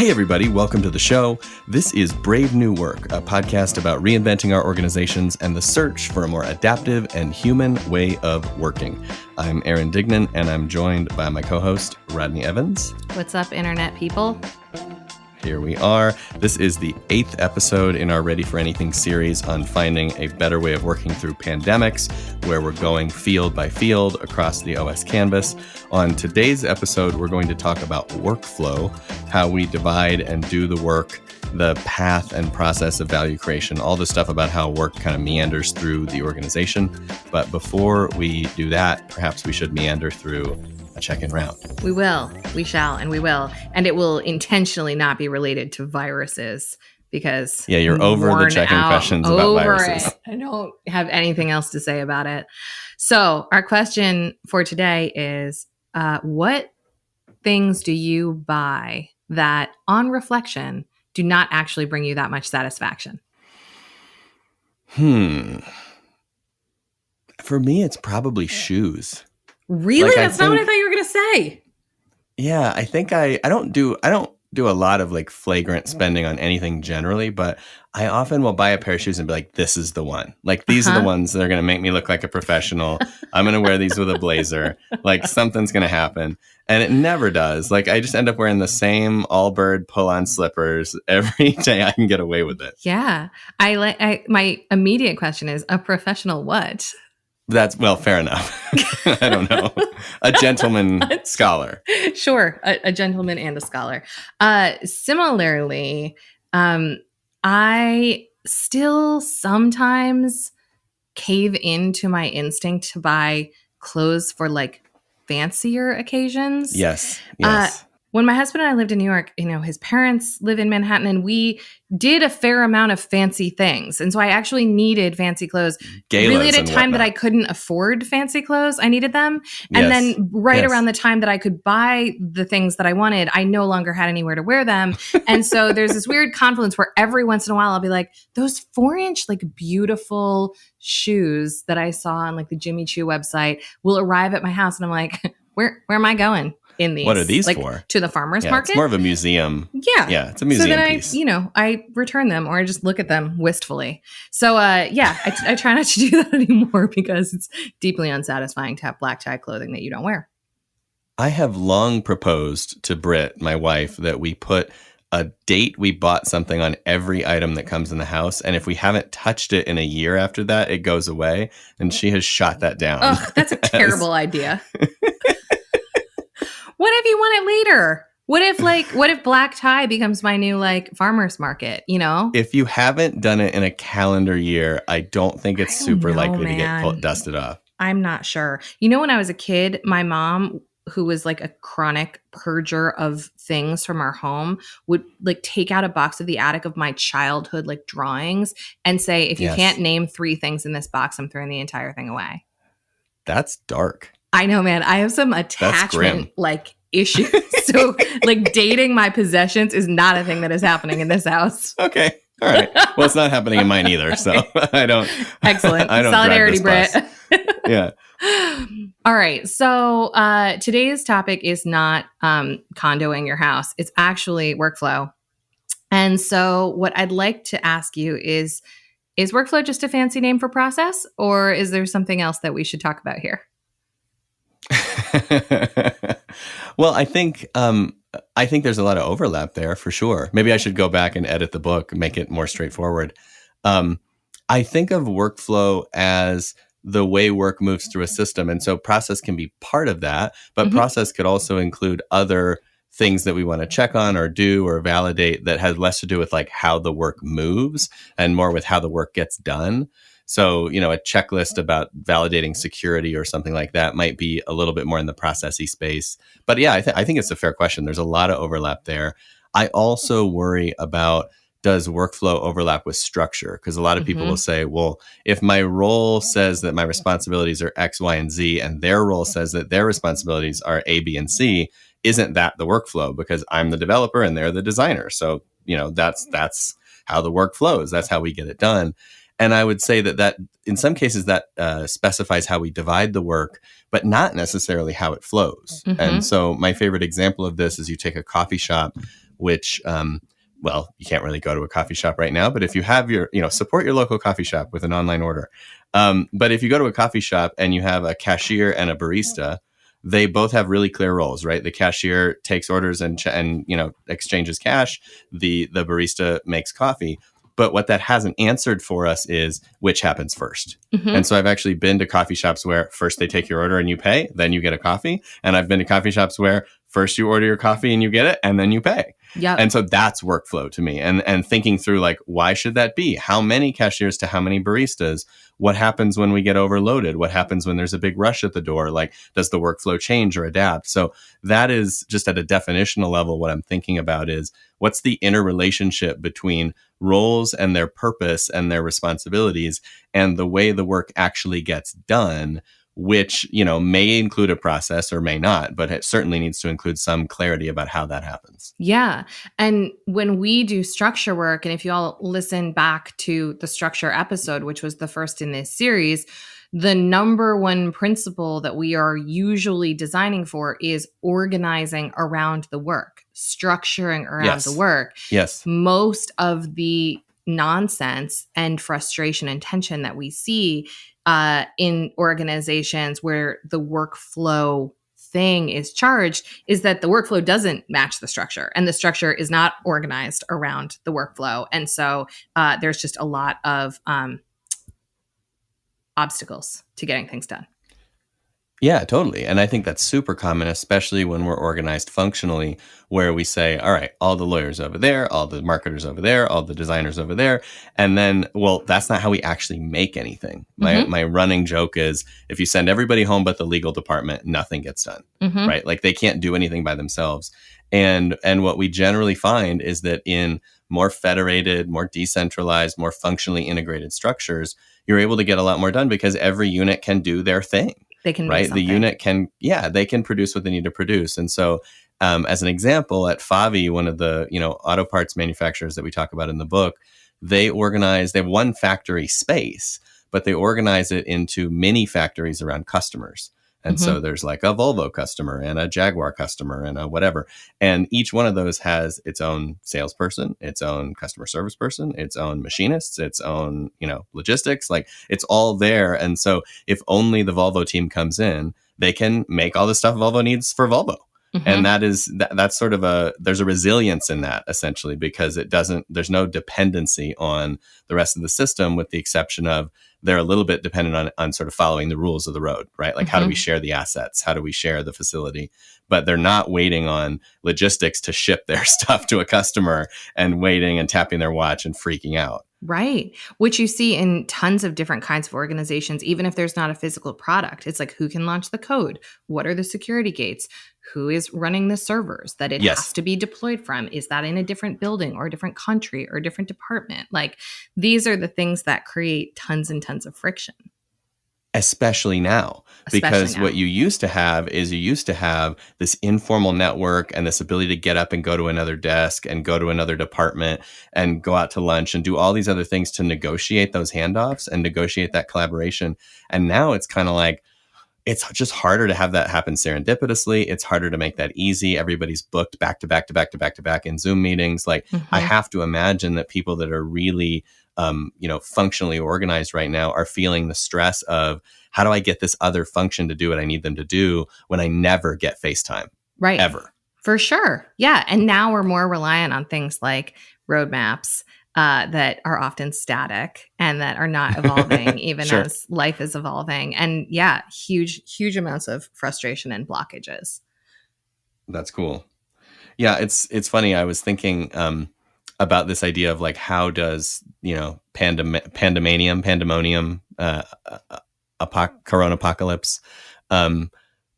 Hey everybody, welcome to the show. This is Brave New Work, a podcast about reinventing our organizations and the search for a more adaptive and human way of working. I'm Aaron Dignan, and I'm joined by my co-host, Rodney Evans. What's up, Internet people? Here we are. This is the 8th episode in our Ready for Anything series on finding a better way of working through pandemics, where we're going field by field across the OS canvas. On today's episode, we're going to talk about workflow, how we divide and do the work, the path and process of value creation, all the stuff about how work kind of meanders through the organization. But before we do that, perhaps we should meander through a check-in round. We will, we shall, and we will. And it will intentionally not be related to viruses because... Yeah, you're over the check-in questions about viruses. I don't have anything else to say about it. So our question for today is, what things do you buy that, on reflection, do not actually bring you that much satisfaction? For me, it's probably shoes. Really? That's not what I thought you were going to say. Yeah, I think I don't do a lot of like flagrant spending on anything generally, but I often will buy a pair of shoes and be like, this is the one. Like, these are the ones that are going to make me look like a professional. I'm going to wear these with a blazer. Like, something's going to happen. And it never does. Like, I just end up wearing the same all-bird pull-on slippers every day I can get away with it. Yeah. My immediate question is, a professional what? That's, well, fair enough. I don't know. A gentleman scholar. Sure. A gentleman and a scholar. Similarly, I still sometimes cave into my instinct to buy clothes for like fancier occasions. Yes. When my husband and I lived in New York, his parents live in Manhattan, and we did a fair amount of fancy things. And so I actually needed fancy clothes. Galas really at a time that I couldn't afford fancy clothes, I needed them. And then around the time that I could buy the things that I wanted, I no longer had anywhere to wear them. And so there's this weird confluence where every once in a while I'll be like, those 4-inch like beautiful shoes that I saw on like the Jimmy Choo website will arrive at my house. And I'm like, where am I going? In these. What are these for? To the farmer's market? It's more of a museum. Yeah, it's a museum piece. So then I return them, or I just look at them wistfully. So I try not to do that anymore because it's deeply unsatisfying to have black tie clothing that you don't wear. I have long proposed to Britt, my wife, that we put a date we bought something on every item that comes in the house. And if we haven't touched it in a year after that, it goes away. And she has shot that down. Oh, that's a terrible idea. What if you want it later? What if black tie becomes my new like farmer's market, If you haven't done it in a calendar year, I don't think it's super likely to get dusted off. I'm not sure. When I was a kid, my mom, who was like a chronic purger of things from our home, would like take out a box of the attic of my childhood like drawings and say, if you can't name 3 things in this box, I'm throwing the entire thing away. That's dark. I know, man. I have some attachment like issues. So like dating my possessions is not a thing that is happening in this house. Okay. All right. Well, it's not happening in mine either. So I don't. Excellent. I don't Solidarity, Britt. Yeah. All right. So today's topic is not condoing your house. It's actually workflow. And so what I'd like to ask you is workflow just a fancy name for process, or is there something else that we should talk about here? Well, I think there's a lot of overlap there for sure. Maybe I should go back and edit the book and make it more straightforward. I think of workflow as the way work moves through a system. And so process can be part of that, but process could also include other things that we want to check on or do or validate that has less to do with like how the work moves and more with how the work gets done. So, a checklist about validating security or something like that might be a little bit more in the processy space. But yeah, I think it's a fair question. There's a lot of overlap there. I also worry about, does workflow overlap with structure? Because a lot of people will say, well, if my role says that my responsibilities are X, Y, and Z, and their role says that their responsibilities are A, B, and C, isn't that the workflow? Because I'm the developer and they're the designer. So, that's how the work flows. That's how we get it done. And I would say that in some cases that specifies how we divide the work, but not necessarily how it flows. And so my favorite example of this is you take a coffee shop which, well, you can't really go to a coffee shop right now, but if you have your, support your local coffee shop with an online order. But if you go to a coffee shop and you have a cashier and a barista, they both have really clear roles, right? The cashier takes orders and exchanges cash. The barista makes coffee. But what that hasn't answered for us is which happens first. Mm-hmm. And so I've actually been to coffee shops where first they take your order and you pay, then you get a coffee. And I've been to coffee shops where first you order your coffee and you get it, and then you pay. Yeah. And so that's workflow to me. And thinking through, like, why should that be? How many cashiers to how many baristas? What happens when we get overloaded? What happens when there's a big rush at the door? Like, does the workflow change or adapt? So that is just at a definitional level. What I'm thinking about is what's the interrelationship between roles and their purpose and their responsibilities and the way the work actually gets done, which, may include a process or may not, but it certainly needs to include some clarity about how that happens. Yeah. And when we do structure work, and if you all listen back to the structure episode, which was the first in this series, the number one principle that we are usually designing for is organizing around the work, structuring around the work. Yes. Most of the nonsense and frustration and tension that we see in organizations where the workflow thing is charged is that the workflow doesn't match the structure, and the structure is not organized around the workflow. And so there's just a lot of obstacles to getting things done. Yeah, totally. And I think that's super common, especially when we're organized functionally, where we say, all right, all the lawyers over there, all the marketers over there, all the designers over there. And then, well, that's not how we actually make anything. My running joke is if you send everybody home but the legal department, nothing gets done, right? Like they can't do anything by themselves. And what we generally find is that in more federated, more decentralized, more functionally integrated structures, you're able to get a lot more done because every unit can do their thing. They can right. The unit can, they can produce what they need to produce. And so, as an example, at Favi, one of the auto parts manufacturers that we talk about in the book, they have one factory space, but they organize it into mini factories around customers. And so there's like a Volvo customer and a Jaguar customer and a whatever. And each one of those has its own salesperson, its own customer service person, its own machinists, its own, logistics, like it's all there. And so if only the Volvo team comes in, they can make all the stuff Volvo needs for Volvo. And that's sort of there's a resilience in that essentially, because there's no dependency on the rest of the system, with the exception of they're a little bit dependent on sort of following the rules of the road, right? Like how do we share the assets? How do we share the facility? But they're not waiting on logistics to ship their stuff to a customer and waiting and tapping their watch and freaking out. Right. Which you see in tons of different kinds of organizations, even if there's not a physical product. It's like, who can launch the code? What are the security gates? Who is running the servers that it has to be deployed from? Is that in a different building or a different country or a different department? Like, these are the things that create tons and tons of friction. Especially now, because what you used to have is this informal network and this ability to get up and go to another desk and go to another department and go out to lunch and do all these other things to negotiate those handoffs and negotiate that collaboration. And now it's kind of like, it's just harder to have that happen serendipitously. It's harder to make that easy. Everybody's booked back to back to back to back to back in Zoom meetings. Like I have to imagine that people that are really functionally organized right now are feeling the stress of, how do I get this other function to do what I need them to do when I never get FaceTime? Right. Ever. For sure. Yeah. And now we're more reliant on things like roadmaps that are often static and that are not evolving even as life is evolving. And huge amounts of frustration and blockages. That's cool. Yeah, it's funny. I was thinking about this idea of like, how does, pandemonium, corona apocalypse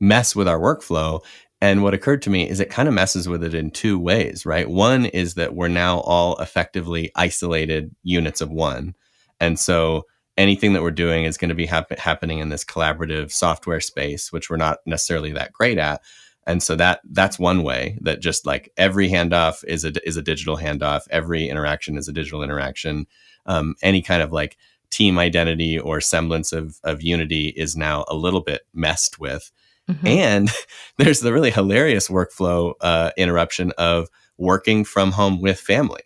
mess with our workflow? And what occurred to me is it kind of messes with it in two ways, right? One is that we're now all effectively isolated units of one. And so anything that we're doing is going to be happening in this collaborative software space, which we're not necessarily that great at. And so that's one way that just like every handoff is a digital handoff. Every interaction is a digital interaction. Any kind of like team identity or semblance of unity is now a little bit messed with. And there's the really hilarious workflow interruption of working from home with family.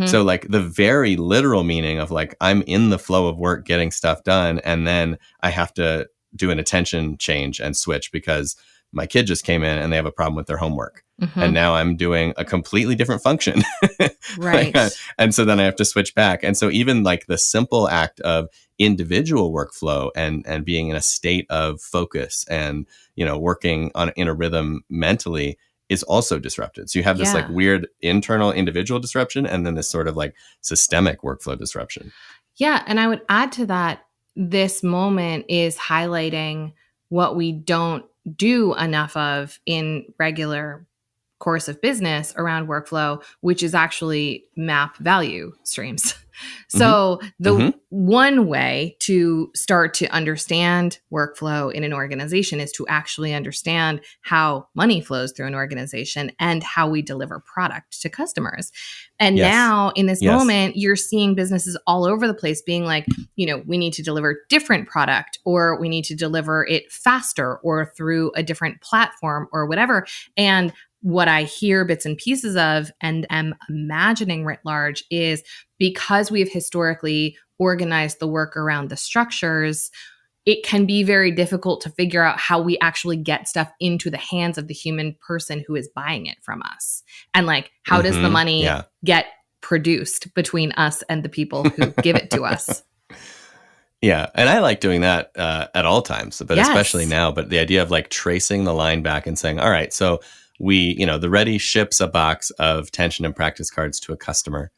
So like the very literal meaning of like, I'm in the flow of work getting stuff done, and then I have to do an attention change and switch because my kid just came in and they have a problem with their homework. And now I'm doing a completely different function. Right. And so then I have to switch back. And so even like the simple act of individual workflow and being in a state of focus and, you know, working in a rhythm mentally is also disrupted. So you have this like weird internal individual disruption and then this sort of like systemic workflow disruption. Yeah. And I would add to that, this moment is highlighting what we don't do enough of in regular course of business around workflow, which is actually map value streams. So the one way to start to understand workflow in an organization is to actually understand how money flows through an organization and how we deliver product to customers. And now in this moment, you're seeing businesses all over the place being like, you know, we need to deliver different product, or we need to deliver it faster or through a different platform or whatever. And what I hear bits and pieces of and am imagining writ large is because we've historically organized the work around the structures, it can be very difficult to figure out how we actually get stuff into the hands of the human person who is buying it from us. And like, how does the money get produced between us and the people who give it to us? Yeah. And I like doing that at all times, but especially now. But the idea of like tracing the line back and saying, all right, so we, you know, the Ready ships a box of tension and practice cards to a customer.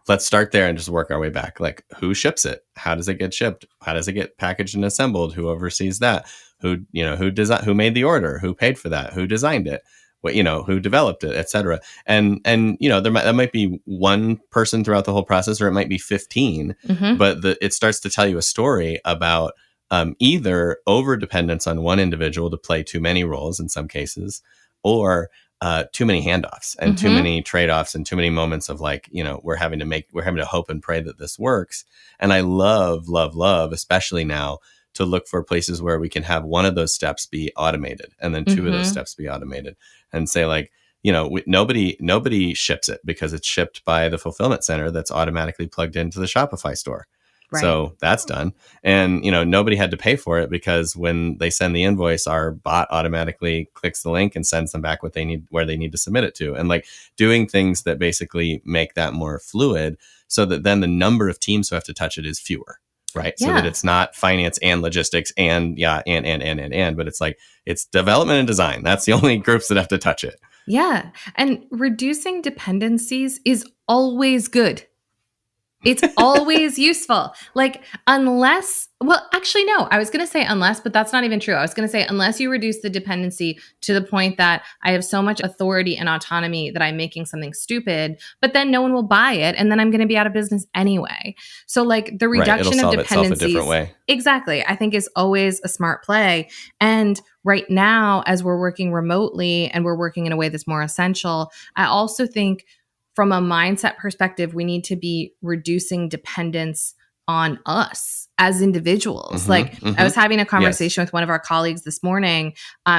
Let's start there and just work our way back. Like, who ships it? How does it get shipped? How does it get packaged and assembled? Who oversees that? Who, you know, who made the order? Who paid for that? Who designed it? What, you know, who developed it, et cetera. And, you know, that might be one person throughout the whole process, or it might be 15, but it starts to tell you a story about either over dependence on one individual to play too many roles in some cases, or too many handoffs and too many trade-offs and too many moments of like, you know, we're having to hope and pray that this works. And I love, especially now, to look for places where we can have one of those steps be automated and then two of those steps be automated, and say like, you know, nobody ships it because it's shipped by the fulfillment center that's automatically plugged into the Shopify store. Right. So that's done. And, you know, nobody had to pay for it because when they send the invoice, our bot automatically clicks the link and sends them back what they need, where they need to submit it to. And like doing things that basically make that more fluid so that then the number of teams who have to touch it is fewer. Right. Yeah. So that it's not finance and logistics and but it's like, it's development and design. That's the only groups that have to touch it. Yeah. And reducing dependencies is always good. It's always useful. Like, unless, well, actually, no, I was going to say unless, but that's not even true. I was going to say unless you reduce the dependency to the point that I have so much authority and autonomy that I'm making something stupid, but then no one will buy it. And then I'm going to be out of business anyway. So like the reduction of dependencies, a different way. Exactly, I think is always a smart play. And right now, as we're working remotely and we're working in a way that's more essential, I also think from a mindset perspective, we need to be reducing dependence on us as individuals. I was having a conversation with one of our colleagues this morning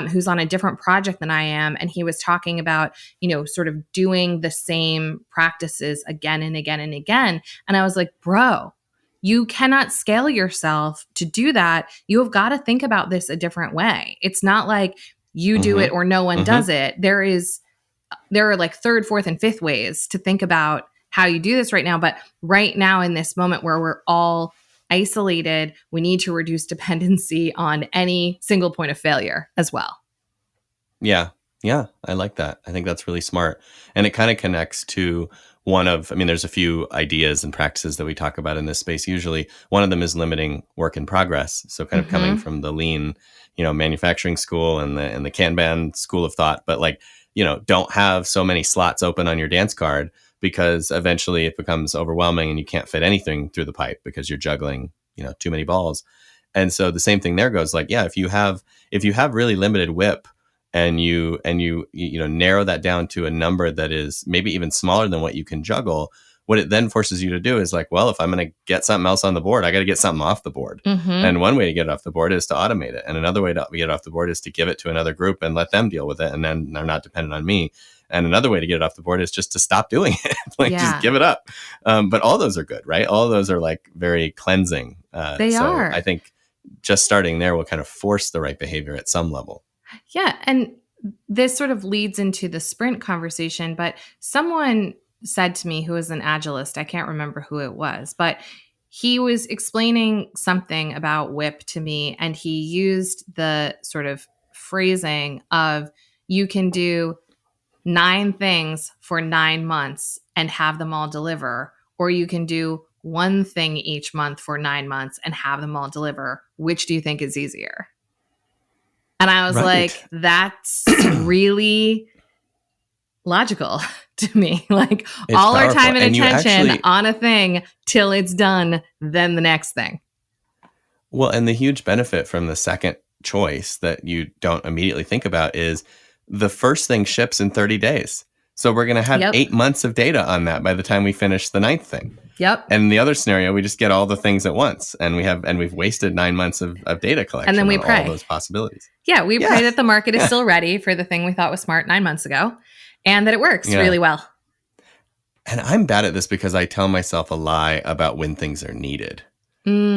who's on a different project than I am. And he was talking about, you know, sort of doing the same practices again and again and again. And I was like, bro, you cannot scale yourself to do that. You have got to think about this a different way. It's not like you do it or no one does it. There are like third, fourth, and fifth ways to think about how you do this right now. But right now, in this moment where we're all isolated, we need to reduce dependency on any single point of failure as well. Yeah. Yeah. I like that. I think that's really smart. And it kind of connects to there's a few ideas and practices that we talk about in this space. Usually one of them is limiting work in progress. So kind of coming from the lean, you know, manufacturing school and the Kanban school of thought, but like, you know, don't have so many slots open on your dance card because eventually it becomes overwhelming and you can't fit anything through the pipe because you're juggling, you know, too many balls. And so the same thing there goes like, yeah, if you have really limited WIP and you know, narrow that down to a number that is maybe even smaller than what you can juggle, what it then forces you to do is like, well, if I'm going to get something else on the board, I got to get something off the board. And one way to get it off the board is to automate it. And another way to get it off the board is to give it to another group and let them deal with it. And then they're not dependent on me. And another way to get it off the board is just to stop doing it. Like, just give it up. But all those are good, right? All those are like very cleansing. They so are. I think just starting there will kind of force the right behavior at some level. Yeah. And this sort of leads into the sprint conversation, but someone said to me who was an agilist, I can't remember who it was, but he was explaining something about WIP to me, and he used the sort of phrasing of you can do 9 things for 9 months and have them all deliver, or you can do 1 thing each month for 9 months and have them all deliver. Which do you think is easier? And I was like, that's really logical to me. Like, it's all powerful. Our time and attention on a thing till it's done, then the next thing. Well, and the huge benefit from the second choice that you don't immediately think about is the first thing ships in 30 days. So we're going to have 8 months of data on that by the time we finish the 9th thing. Yep. And in the other scenario, we just get all the things at once, and we've wasted 9 months of data collection. And then we pray all those possibilities. Yeah, we pray that the market is still ready for the thing we thought was smart 9 months ago, and that it works really well. And I'm bad at this because I tell myself a lie about when things are needed.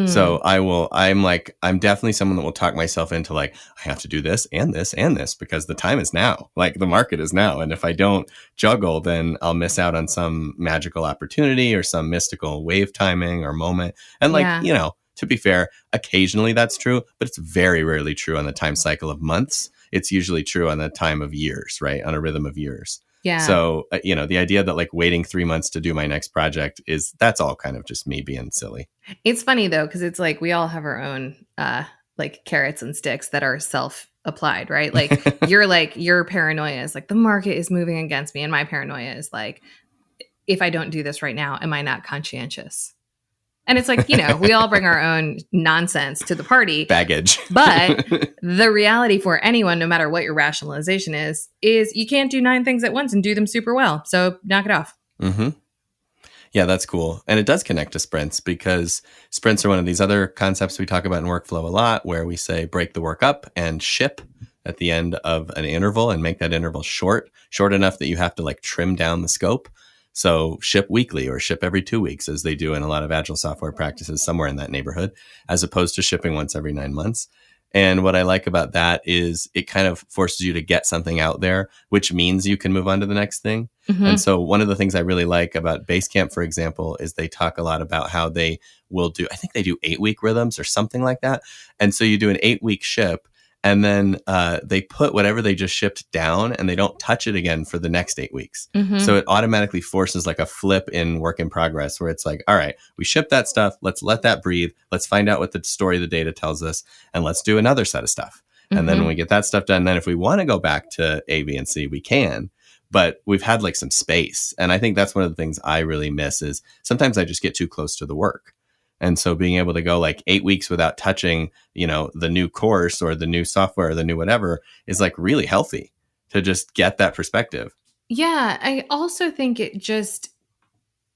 So I'm definitely someone that will talk myself into like, I have to do this and this and this because the time is now, like the market is now. And if I don't juggle, then I'll miss out on some magical opportunity or some mystical wave timing or moment. And to be fair, occasionally that's true, but it's very rarely true on the time cycle of months. It's usually true on the time of years, right? On a rhythm of years. Yeah. So, the idea that like waiting 3 months to do my next project that's all kind of just me being silly. It's funny though, because it's like we all have our own like carrots and sticks that are self-applied, right? Like your paranoia is like the market is moving against me, and my paranoia is like, if I don't do this right now, am I not conscientious? And it's like, we all bring our own nonsense to the party. Baggage. But the reality for anyone, no matter what your rationalization is you can't do 9 things at once and do them super well. So knock it off. Mm-hmm. Yeah, that's cool. And it does connect to sprints because sprints are one of these other concepts we talk about in workflow a lot, where we say break the work up and ship at the end of an interval and make that interval short enough that you have to like trim down the scope. So ship weekly or ship every 2 weeks, as they do in a lot of agile software practices, somewhere in that neighborhood, as opposed to shipping once every 9 months. And what I like about that is it kind of forces you to get something out there, which means you can move on to the next thing. Mm-hmm. And so one of the things I really like about Basecamp, for example, is they talk a lot about how they will do, I think they do 8-week rhythms or something like that. And so you do an 8-week ship, and then they put whatever they just shipped down and they don't touch it again for the next 8 weeks. Mm-hmm. So it automatically forces like a flip in work in progress where it's like, all right, we shipped that stuff. Let's let that breathe. Let's find out what the story the data tells us. And let's do another set of stuff. Mm-hmm. And then when we get that stuff done, then if we want to go back to A, B, and C, we can. But we've had like some space. And I think that's one of the things I really miss is sometimes I just get too close to the work. And so being able to go like 8 weeks without touching, the new course or the new software or the new whatever is like really healthy to just get that perspective. Yeah. I also think it just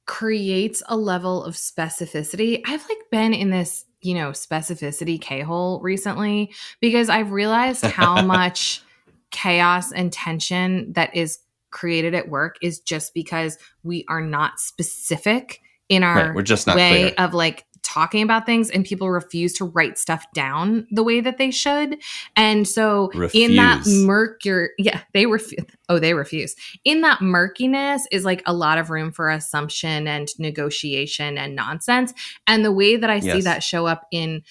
creates a level of specificity. I've like been in this, specificity K-hole recently because I've realized how much chaos and tension that is created at work is just because we are not specific in our we're just not way clear. Of like talking about things, and people refuse to write stuff down the way that they should. And so in that they refuse. In that murkiness is like a lot of room for assumption and negotiation and nonsense. And the way that I see that show up in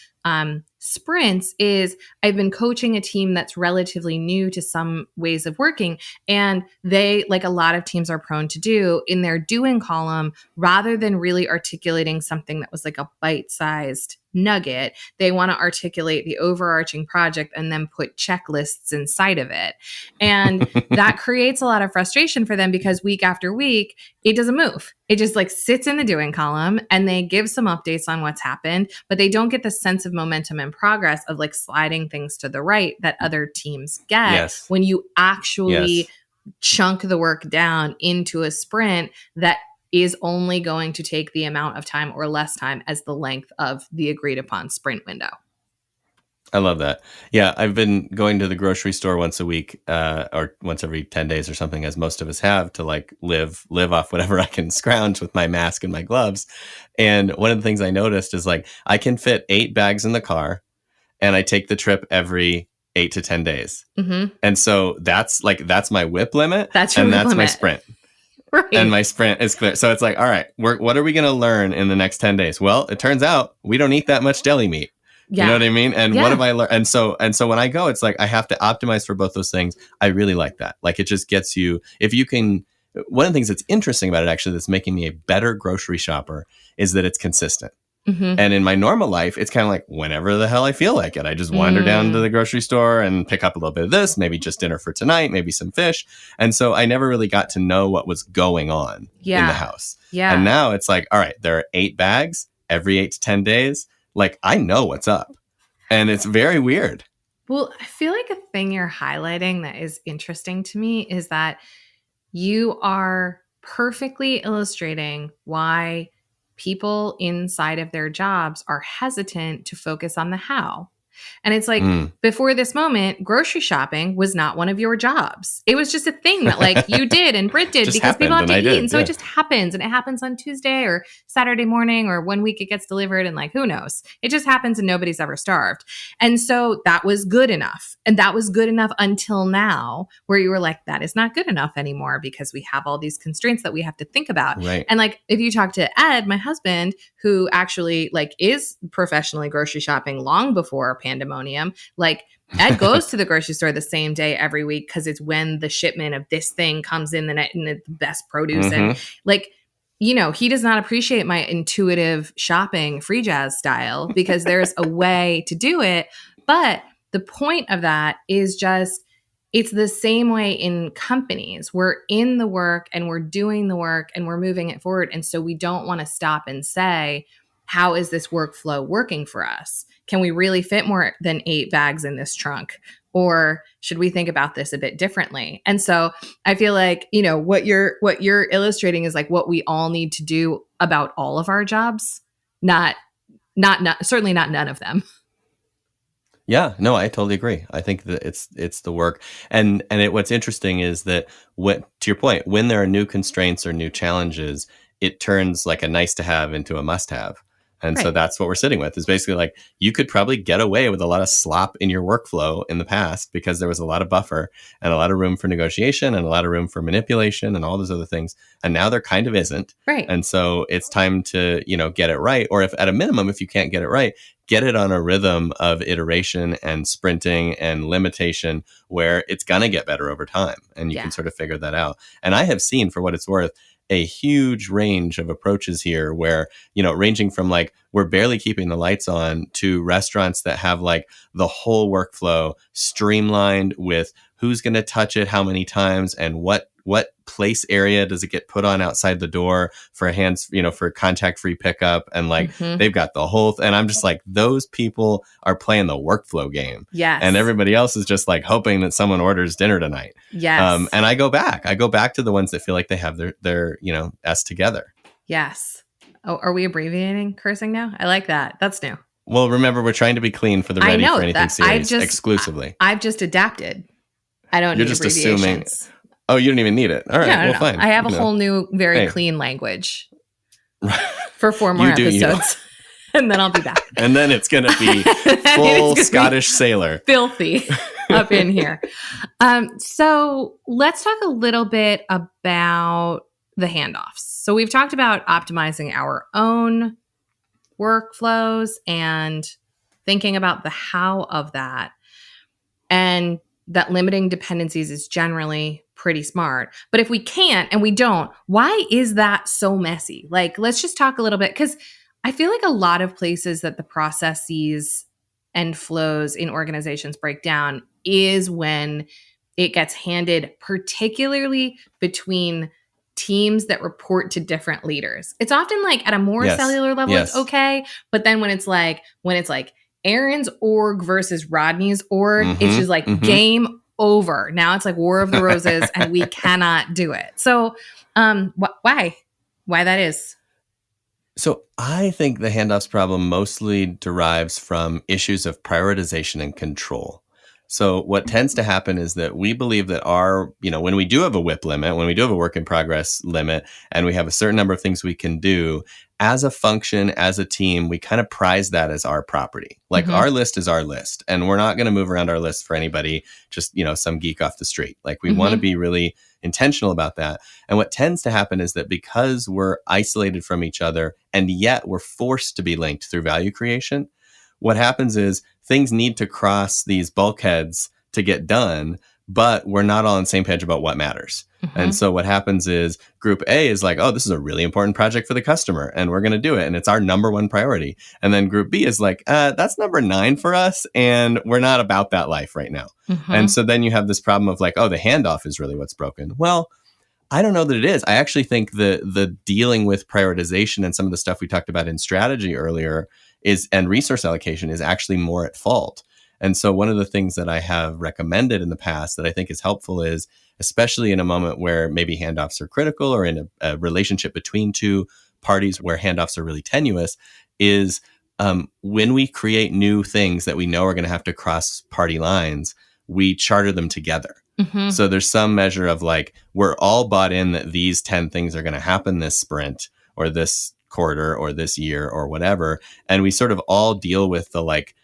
sprints is I've been coaching a team that's relatively new to some ways of working, and they, like a lot of teams are prone to do in their doing column, rather than really articulating something that was like a bite-sized nugget, they want to articulate the overarching project and then put checklists inside of it. And that creates a lot of frustration for them because week after week, it doesn't move. It just like sits in the doing column and they give some updates on what's happened, but they don't get the sense of momentum and progress of like sliding things to the right that other teams get when you actually chunk the work down into a sprint that is only going to take the amount of time or less time as the length of the agreed upon sprint window. I love that. Yeah, I've been going to the grocery store once a week, or once every 10 days or something, as most of us have, to like live off whatever I can scrounge with my mask and my gloves. And one of the things I noticed is like I can fit 8 bags in the car, and I take the trip every 8 to 10 days. Mm-hmm. And so that's my whip limit. That's your and whip that's limit. my sprint. Right. And my sprint is clear. So it's like, all right, what are we going to learn in the next 10 days? Well, it turns out we don't eat that much deli meat. Yeah. You know what I mean? And what have I learned? And so when I go, it's like I have to optimize for both those things. I really like that. Like it just gets you, if you can, one of the things that's interesting about it actually that's making me a better grocery shopper is that it's consistent. Mm-hmm. And in my normal life, it's kind of like whenever the hell I feel like it. I just wander down to the grocery store and pick up a little bit of this, maybe just dinner for tonight, maybe some fish. And so I never really got to know what was going on in the house. Yeah. And now it's like, all right, there are 8 bags every 8 to 10 days. Like I know what's up. And it's very weird. Well, I feel like a thing you're highlighting that is interesting to me is that you are perfectly illustrating why people inside of their jobs are hesitant to focus on the how. And it's like, before this moment, grocery shopping was not one of your jobs. It was just a thing that like you did and Britt did because people have to eat. And so it just happens. And it happens on Tuesday or Saturday morning or one week it gets delivered and like, who knows? It just happens and nobody's ever starved. And so that was good enough. And that was good enough until now where you were like, that is not good enough anymore because we have all these constraints that we have to think about. Right. And like, if you talk to Ed, my husband, who actually like is professionally grocery shopping long before pandemonium, like Ed goes to the grocery store the same day every week because it's when the shipment of this thing comes in the best produce. And like, you know, he does not appreciate my intuitive shopping free jazz style because there's a way to do it. But the point of that is just, it's the same way in companies. We're in the work and we're doing the work and we're moving it forward. And so we don't want to stop and say, how is this workflow working for us? Can we really fit more than 8 bags in this trunk? Or should we think about this a bit differently? And so I feel like, you know, what you're illustrating is like what we all need to do about all of our jobs, not certainly not none of them. Yeah, no, I totally agree. I think that it's the work. And what's interesting is that to your point, when there are new constraints or new challenges, it turns like a nice to have into a must have. And so that's what we're sitting with is basically like you could probably get away with a lot of slop in your workflow in the past because there was a lot of buffer and a lot of room for negotiation and a lot of room for manipulation and all those other things. And now there kind of isn't. Right. And so it's time to, you know, get it right. Or if at a minimum, if you can't get it right, get it on a rhythm of iteration and sprinting and limitation where it's going to get better over time. And you can sort of figure that out. And I have seen, for what it's worth, a huge range of approaches here where, you know, ranging from like, we're barely keeping the lights on to restaurants that have like the whole workflow streamlined with who's going to touch it, how many times, and what place area does it get put on outside the door for hands, you know, for contact-free pickup. And like, they've got the whole, and I'm just like, those people are playing the workflow game. Yes. And everybody else is just like hoping that someone orders dinner tonight. Yes. And I go back to the ones that feel like they have their, you know, S together. Yes. Oh, are we abbreviating cursing now? I like that. That's new. Well, remember, we're trying to be clean for the Ready for Anything series exclusively. I've just adapted. I don't You're need just abbreviations. assuming. Oh, you don't even need it. All right. No. Fine. I have a whole new, very clean language for 4 more You do episodes. And then I'll be back. And then it's going to be full Scottish sailor. Filthy up in here. So let's talk a little bit about the handoffs. So we've talked about optimizing our own workflows and thinking about the how of that. And that limiting dependencies is generally pretty smart. But if we can't and we don't, why is that so messy? Like, let's just talk a little bit, because I feel like a lot of places that the processes and flows in organizations break down is when it gets handed, particularly between teams that report to different leaders. It's often like at a more cellular level, it's okay. But then when it's like Aaron's org versus Rodney's org, it's just like game over. Now it's like War of the Roses and we cannot do it. So why that is? So I think the handoffs problem mostly derives from issues of prioritization and control. So what tends to happen is that we believe that when we do have a WIP limit, when we do have a work in progress limit, and we have a certain number of things we can do, as a function, as a team, we kind of prize that as our property. Like our list is our list, and we're not going to move around our list for anybody, just, some geek off the street. Like we want to be really intentional about that. And what tends to happen is that because we're isolated from each other and yet we're forced to be linked through value creation, what happens is things need to cross these bulkheads to get done, but we're not all on the same page about what matters. And so what happens is group A is like, oh, this is a really important project for the customer and we're going to do it. And it's our number one priority. And then group B is like, that's number 9 for us. And we're not about that life right now. And so then you have this problem of like, oh, the handoff is really what's broken. Well, I don't know that it is. I actually think the dealing with prioritization and some of the stuff we talked about in strategy earlier and resource allocation is actually more at fault. And so one of the things that I have recommended in the past that I think is helpful is, especially in a moment where maybe handoffs are critical or in a relationship between two parties where handoffs are really tenuous, is when we create new things that we know are going to have to cross party lines, we charter them together. So there's some measure of like, we're all bought in that these 10 things are going to happen this sprint or this quarter or this year or whatever. And we sort of all deal with the like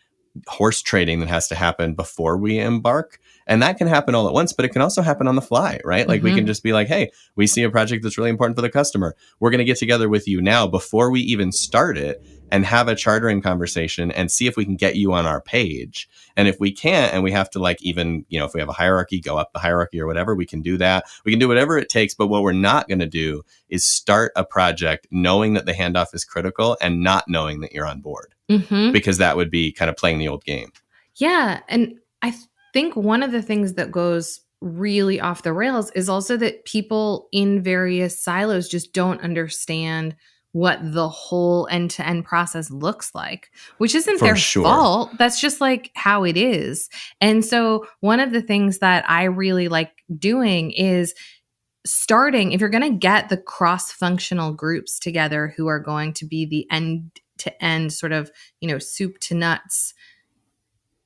horse trading that has to happen before we embark. And that can happen all at once, but it can also happen on the fly, right? Like we can just be like, hey, we see a project that's really important for the customer. We're going to get together with you now before we even start it and have a chartering conversation and see if we can get you on our page. And if we can't, and we have to like even, if we have a hierarchy, go up the hierarchy or whatever, we can do that. We can do whatever it takes. But what we're not going to do is start a project knowing that the handoff is critical and not knowing that you're on board. Because that would be kind of playing the old game. Yeah. And I think one of the things that goes really off the rails is also that people in various silos just don't understand what the whole end-to-end process looks like, which isn't their fault. That's just like how it is. And so one of the things that I really like doing is starting, if you're going to get the cross-functional groups together who are going to be the end-to-end sort of, soup to nuts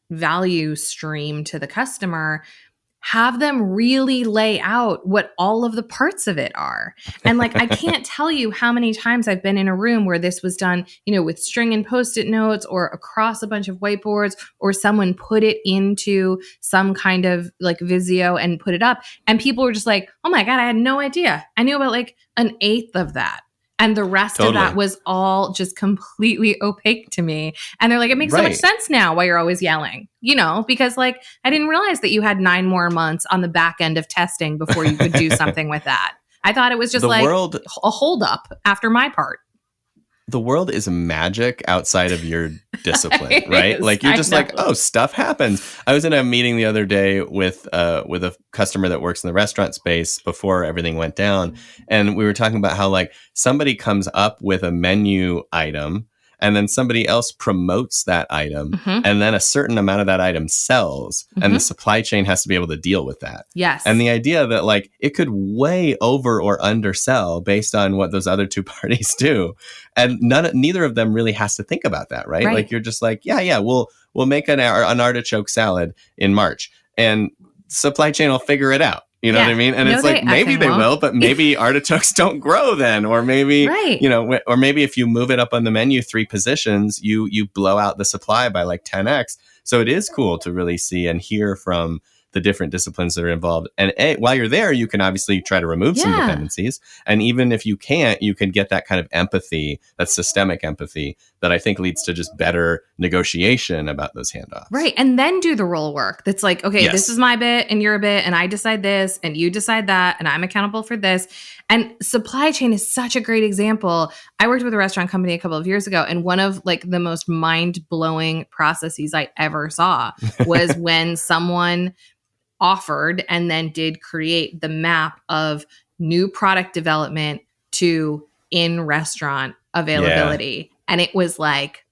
value stream to the customer, have them really lay out what all of the parts of it are. And like, I can't tell you how many times I've been in a room where this was done, with string and Post-it notes or across a bunch of whiteboards, or someone put it into some kind of like Visio and put it up. And people were just like, oh my God, I had no idea. I knew about like 1/8 of that. And the rest of that was all just completely opaque to me. And they're like, it makes so much sense now why you're always yelling, because like, I didn't realize that you had 9 more months on the back end of testing before you could do something with that. I thought it was just a holdup after my part. The world is magic outside of your discipline, right? Like you're just like, oh, stuff happens. I was in a meeting the other day with a customer that works in the restaurant space before everything went down. And we were talking about how like somebody comes up with a menu item and then somebody else promotes that item and then a certain amount of that item sells and the supply chain has to be able to deal with that. Yes. And the idea that like it could way over or undersell based on what those other two parties do. And neither of them really has to think about that, right? Like you're just like, yeah, we'll make an artichoke salad in March and supply chain will figure it out. You know what I mean? And it's like, maybe they will, but maybe artichokes don't grow then. Or maybe, or maybe if you move it up on the menu 3 positions, you blow out the supply by like 10x. So it is cool to really see and hear from the different disciplines that are involved. And while you're there, you can obviously try to remove some dependencies. And even if you can't, you can get that kind of empathy, that systemic empathy that I think leads to just better negotiation about those handoffs. Right. And then do the role work. That's like, okay, this is my bit and your bit and I decide this and you decide that and I'm accountable for this. And supply chain is such a great example. I worked with a restaurant company a couple of years ago, and one of like the most mind-blowing processes I ever saw was when someone offered and then did create the map of new product development to in-restaurant availability. And it was like,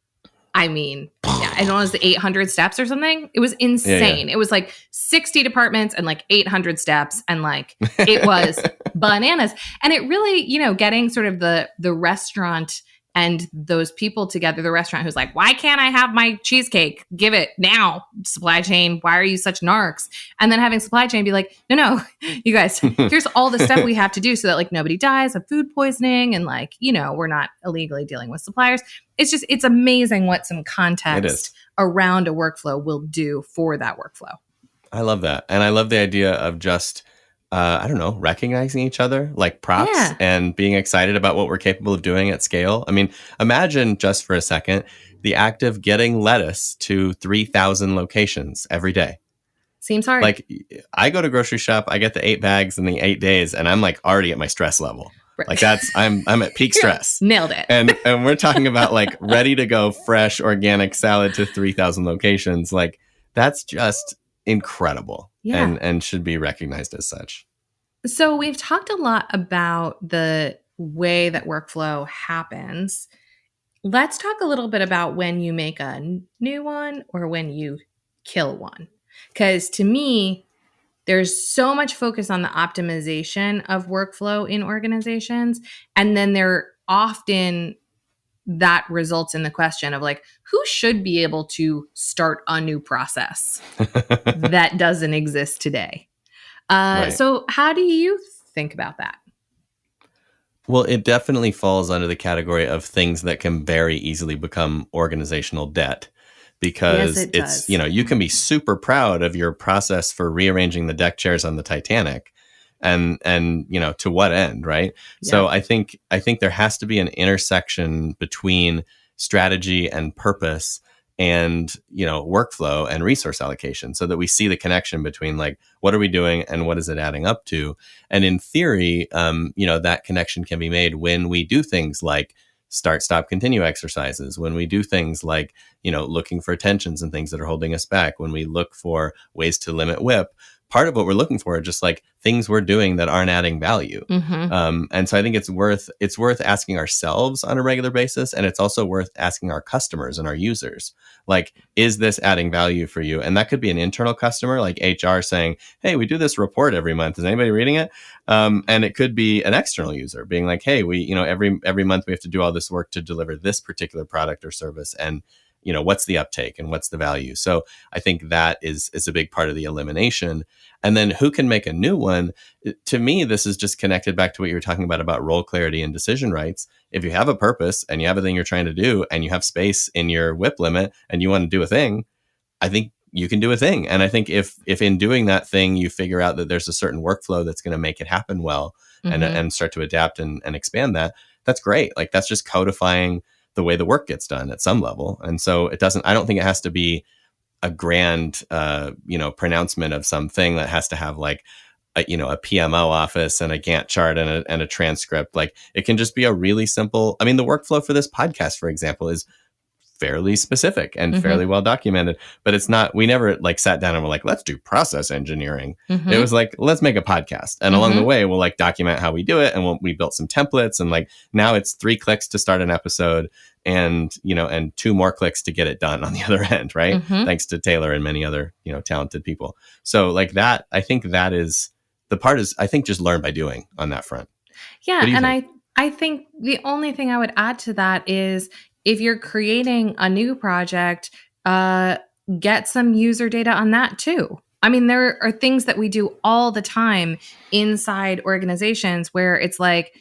I don't know, it was the 800 steps or something. It was insane. It was like 60 departments and like 800 steps. And like, it was bananas. And it really, getting sort of the restaurant and those people together, the restaurant who's like, why can't I have my cheesecake? Give it now. Supply chain, why are you such narcs? And then having supply chain be like, no, you guys, here's all the stuff we have to do so that like nobody dies of food poisoning and like, we're not illegally dealing with suppliers. It's amazing what some context around a workflow will do for that workflow. I love that. And I love the idea of just, recognizing each other like props and being excited about what we're capable of doing at scale. I mean, imagine just for a second, the act of getting lettuce to 3,000 locations every day. Seems hard. Like I go to grocery shop, I get the 8 bags in the 8 days and I'm like already at my stress level. Right. Like I'm at peak stress. Nailed it. And we're talking about like ready to go fresh organic salad to 3,000 locations. Like that's just incredible and should be recognized as such. So we've talked a lot about the way that workflow happens. Let's talk a little bit about when you make a new one or when you kill one. Because to me, there's so much focus on the optimization of workflow in organizations. And then there often that results in the question of like, who should be able to start a new process that doesn't exist today? Right. So how do you think about that? Well, it definitely falls under the category of things that can very easily become organizational debt. Because it's you can be super proud of your process for rearranging the deck chairs on the Titanic and to what end, right? Yeah. So I think there has to be an intersection between strategy and purpose and workflow and resource allocation so that we see the connection between like what are we doing and what is it adding up to. And in theory, that connection can be made when we do things like start, stop, continue exercises, when we do things like, looking for tensions and things that are holding us back, when we look for ways to limit WIP. Part of what we're looking for are just like things we're doing that aren't adding value. Mm-hmm. And so I think it's worth asking ourselves on a regular basis. And it's also worth asking our customers and our users, like, is this adding value for you? And that could be an internal customer like HR saying, hey, we do this report every month. Is anybody reading it? And it could be an external user being like, hey, we, every month we have to do all this work to deliver this particular product or service. And what's the uptake and what's the value? So I think that is a big part of the elimination. And then who can make a new one? To me, this is just connected back to what you were talking about role clarity and decision rights. If you have a purpose and you have a thing you're trying to do and you have space in your WIP limit and you want to do a thing, I think you can do a thing. And I think if in doing that thing, you figure out that there's a certain workflow that's going to make it happen well and start to adapt and expand that, that's great. Like that's just codifying the way the work gets done at some level. And so I don't think it has to be a grand, pronouncement of something that has to have like, a PMO office and a Gantt chart and a transcript. Like it can just be a really simple, the workflow for this podcast, for example, is fairly specific and fairly well documented, but it's not, we never like sat down and were like, let's do process engineering. It was like, let's make a podcast. And along the way, we'll like document how we do it. And we built some templates and like, now it's 3 clicks to start an episode and 2 more clicks to get it done on the other end. Right. Thanks to Taylor and many other, talented people. So like that, I think that is the part is, I think just learn by doing on that front. Yeah. And I think the only thing I would add to that is, if you're creating a new project, get some user data on that too. There are things that we do all the time inside organizations where it's like,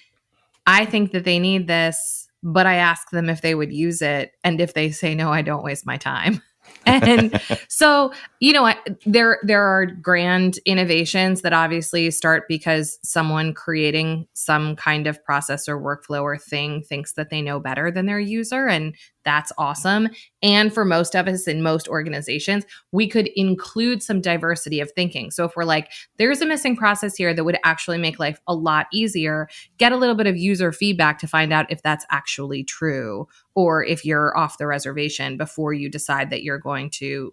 I think that they need this, but I ask them if they would use it. And if they say no, I don't waste my time. And so, there are grand innovations that obviously start because someone creating some kind of process or workflow or thing thinks that they know better than their user. And that's awesome. And for most of us in most organizations, we could include some diversity of thinking. So if we're like, there's a missing process here that would actually make life a lot easier, get a little bit of user feedback to find out if that's actually true, or if you're off the reservation before you decide that you're going to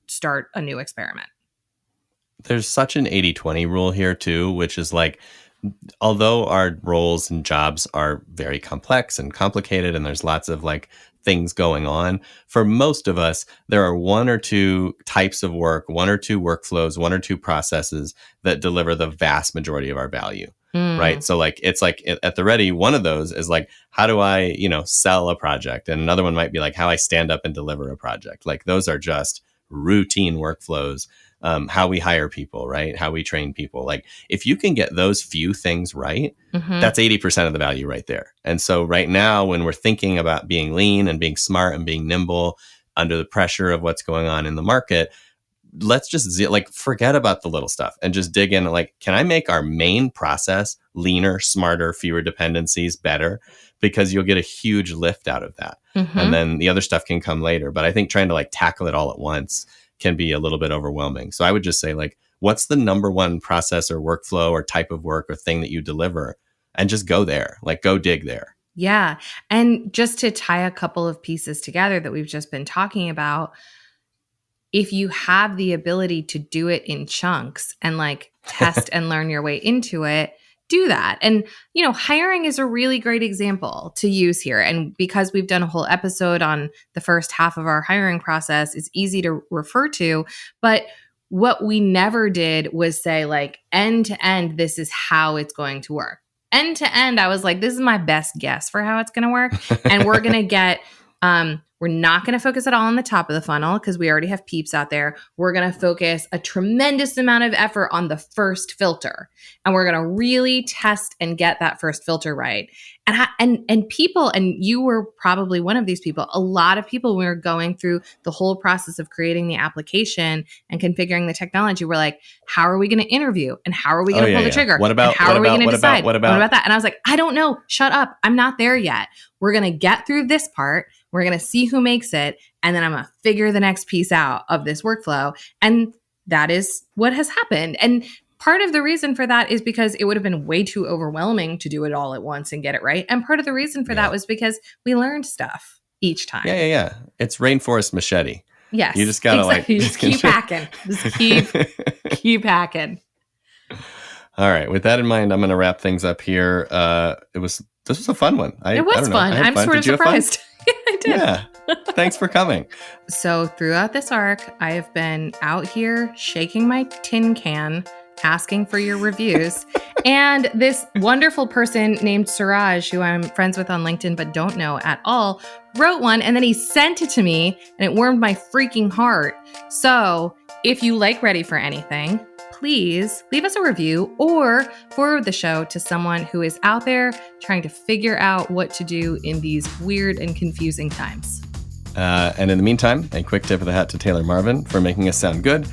start a new experiment. There's such an 80-20 rule here too, which is like, although our roles and jobs are very complex and complicated, and there's lots of like things going on, for most of us, there are 1 or 2 types of work, 1 or 2 workflows, 1 or 2 processes that deliver the vast majority of our value. right? So like, it's like at the Ready, one of those is like, how do I, sell a project? And another one might be like how I stand up and deliver a project. Like those are just routine workflows. How we hire people, right? How we train people. Like if you can get those few things right, that's 80% of the value right there. And so right now, when we're thinking about being lean and being smart and being nimble under the pressure of what's going on in the market, let's just forget about the little stuff and just dig in. Like, can I make our main process leaner, smarter, fewer dependencies, better? Because you'll get a huge lift out of that. And then the other stuff can come later. But I think trying to like tackle it all at once can be a little bit overwhelming. So I would just say, like, what's the number one process or workflow or type of work or thing that you deliver, and just go there, like go dig there. Yeah. And just to tie a couple of pieces together that we've just been talking about, if you have the ability to do it in chunks and like test and learn your way into it, do that. And, hiring is a really great example to use here. And because we've done a whole episode on the first half of our hiring process, it's easy to refer to. But what we never did was say, like, end to end, this is how it's going to work. End to end, I was like, this is my best guess for how it's going to work. And we're going to get, we're not going to focus at all on the top of the funnel because we already have peeps out there. We're going to focus a tremendous amount of effort on the first filter. And we're going to really test and get that first filter right. And people, and you were probably one of these people, a lot of people, when we were going through the whole process of creating the application and configuring the technology, were like, how are we going to interview? And how are we going to pull the trigger? What about, how are we going to decide? What about that? And I was like, I don't know. Shut up. I'm not there yet. We're going to get through this part. We're going to see who makes it. And then I'm going to figure the next piece out of this workflow. And that is what has happened. And part of the reason for that is because it would have been way too overwhelming to do it all at once and get it right. And part of the reason for that was because we learned stuff each time. Yeah. It's rainforest machete. Yes. You just got to just keep hacking. Just keep hacking. All right. With that in mind, I'm going to wrap things up here. This was a fun one. It was fun. I'm sort of surprised. Yeah, I did. Yeah. Thanks for coming. So throughout this arc, I have been out here shaking my tin can, asking for your reviews. And this wonderful person named Suraj, who I'm friends with on LinkedIn but don't know at all, wrote one, and then he sent it to me, and it warmed my freaking heart. So if you like Ready for Anything, please leave us a review or forward the show to someone who is out there trying to figure out what to do in these weird and confusing times. And in the meantime, a quick tip of the hat to Taylor Marvin for making us sound good.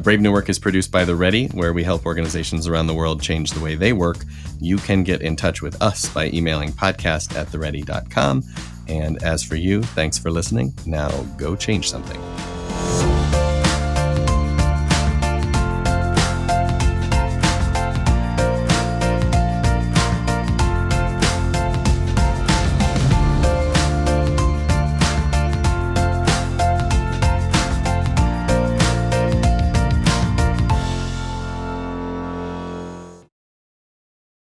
Brave New Work is produced by The Ready, where we help organizations around the world change the way they work. You can get in touch with us by emailing podcast@theready.com. And as for you, thanks for listening. Now go change something.